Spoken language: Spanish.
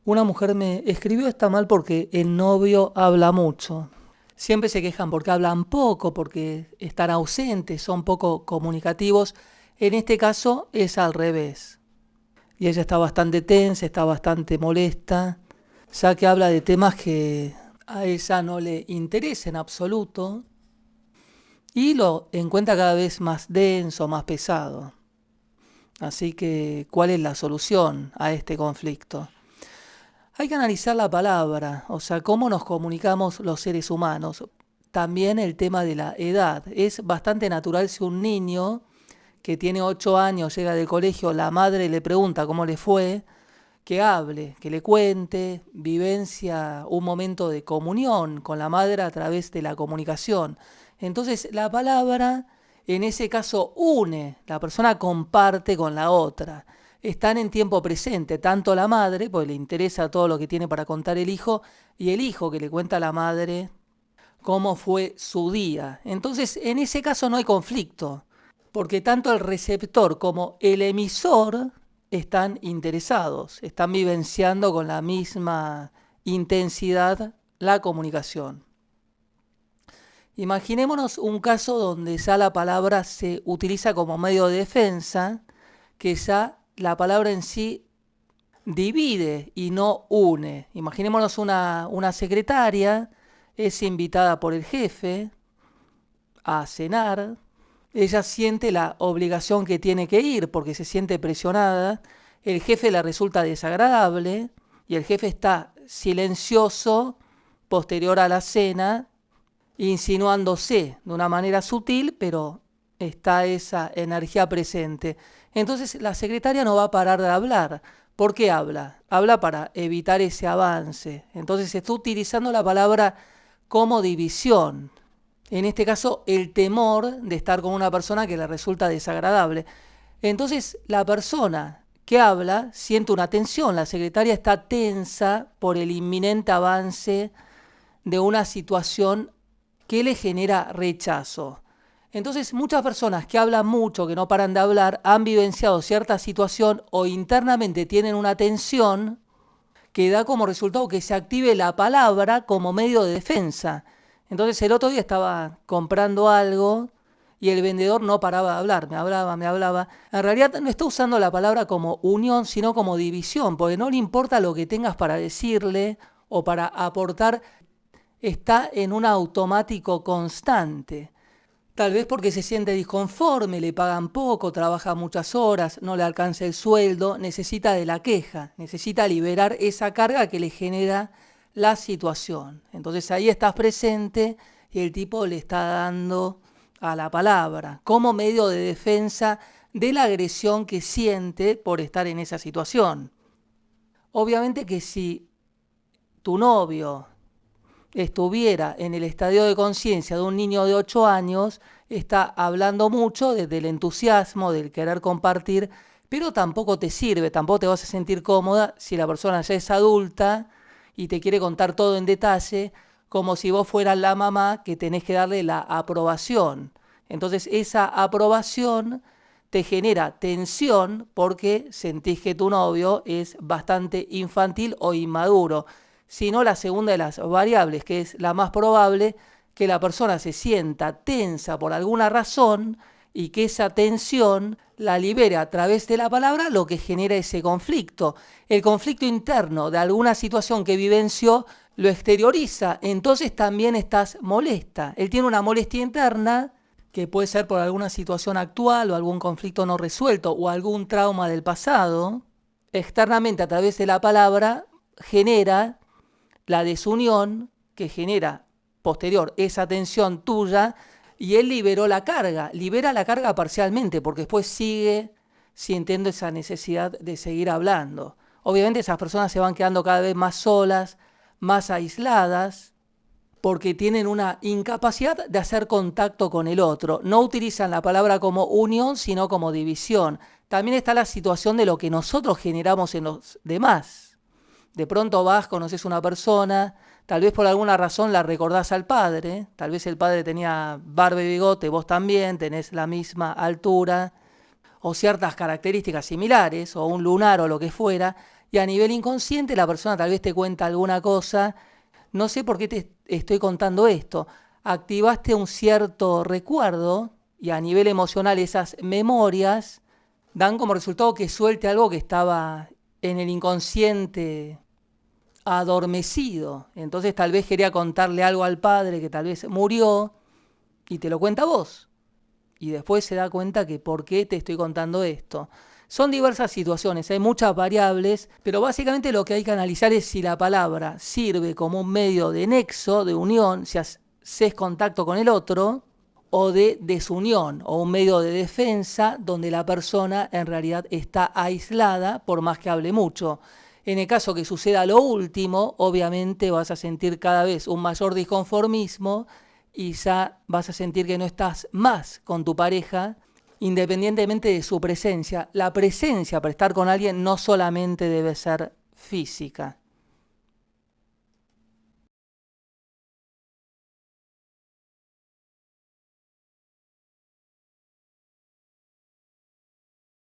Una mujer me escribió está mal porque el novio habla mucho. Siempre se quejan porque hablan poco, porque están ausentes, son poco comunicativos. En este caso es al revés. Y ella está bastante tensa, está bastante molesta, ya que habla de temas que a ella no le interesa en absoluto y lo encuentra cada vez más denso, más pesado. Así que, ¿cuál es la solución a este conflicto? Hay que analizar la palabra, o sea, cómo nos comunicamos los seres humanos. También el tema de la edad. Es bastante natural si un niño que tiene 8 años llega del colegio, la madre le pregunta cómo le fue, que hable, que le cuente, vivencia un momento de comunión con la madre a través de la comunicación. Entonces la palabra en ese caso une, la persona comparte con la otra. Están en tiempo presente, tanto la madre, pues le interesa todo lo que tiene para contar el hijo, y el hijo que le cuenta a la madre cómo fue su día. Entonces, en ese caso no hay conflicto, porque tanto el receptor como el emisor están interesados, están vivenciando con la misma intensidad la comunicación. Imaginémonos un caso donde ya la palabra se utiliza como medio de defensa, que ya la palabra en sí divide y no une. Imaginémonos una secretaria, es invitada por el jefe a cenar, ella siente la obligación que tiene que ir porque se siente presionada, el jefe le resulta desagradable y el jefe está silencioso posterior a la cena, insinuándose de una manera sutil, pero está esa energía presente. Entonces la secretaria no va a parar de hablar. ¿Por qué habla? Habla para evitar ese avance. Entonces se está utilizando la palabra como división. En este caso, el temor de estar con una persona que le resulta desagradable. Entonces, la persona que habla siente una tensión. La secretaria está tensa por el inminente avance de una situación que le genera rechazo. Entonces, muchas personas que hablan mucho, que no paran de hablar, han vivenciado cierta situación o internamente tienen una tensión que da como resultado que se active la palabra como medio de defensa. Entonces el otro día estaba comprando algo y el vendedor no paraba de hablar, me hablaba, me hablaba. En realidad no está usando la palabra como unión, sino como división, porque no le importa lo que tengas para decirle o para aportar, está en un automático constante. Tal vez porque se siente disconforme, le pagan poco, trabaja muchas horas, no le alcanza el sueldo, necesita de la queja, necesita liberar esa carga que le genera la situación. Entonces ahí estás presente y el tipo le está dando a la palabra como medio de defensa de la agresión que siente por estar en esa situación. Obviamente que si tu novio estuviera en el estadio de conciencia de un niño de 8 años, está hablando mucho desde el entusiasmo, del querer compartir, pero tampoco te sirve, tampoco te vas a sentir cómoda si la persona ya es adulta y te quiere contar todo en detalle, como si vos fueras la mamá que tenés que darle la aprobación. Entonces esa aprobación te genera tensión porque sentís que tu novio es bastante infantil o inmaduro, sino la segunda de las variables, que es la más probable, que la persona se sienta tensa por alguna razón y que esa tensión la libere a través de la palabra, lo que genera ese conflicto. El conflicto interno de alguna situación que vivenció lo exterioriza, entonces también estás molesta. Él tiene una molestia interna que puede ser por alguna situación actual o algún conflicto no resuelto o algún trauma del pasado. Externamente, a través de la palabra, genera la desunión que genera posterior esa tensión tuya y él liberó la carga, libera la carga parcialmente porque después sigue sintiendo esa necesidad de seguir hablando. Obviamente esas personas se van quedando cada vez más solas, más aisladas, porque tienen una incapacidad de hacer contacto con el otro. No utilizan la palabra como unión, sino como división. También está la situación de lo que nosotros generamos en los demás. De pronto vas, conoces una persona, tal vez por alguna razón la recordás al padre, tal vez el padre tenía barba y bigote, vos también, tenés la misma altura o ciertas características similares, o un lunar o lo que fuera, Y a nivel inconsciente la persona tal vez te cuenta alguna cosa, no sé por qué te estoy contando esto. Activaste un cierto recuerdo y a nivel emocional esas memorias dan como resultado que suelte algo que estaba en el inconsciente adormecido. Entonces tal vez quería contarle algo al padre que tal vez murió y te lo cuenta a vos. Y después se da cuenta que por qué te estoy contando esto. Son diversas situaciones, hay muchas variables, pero básicamente lo que hay que analizar es si la palabra sirve como un medio de nexo, de unión, si haces contacto con el otro, o de desunión, o un medio de defensa donde la persona en realidad está aislada por más que hable mucho. En el caso que suceda lo último, obviamente vas a sentir cada vez un mayor disconformismo y ya vas a sentir que no estás más con tu pareja, independientemente de su presencia. La presencia para estar con alguien no solamente debe ser física.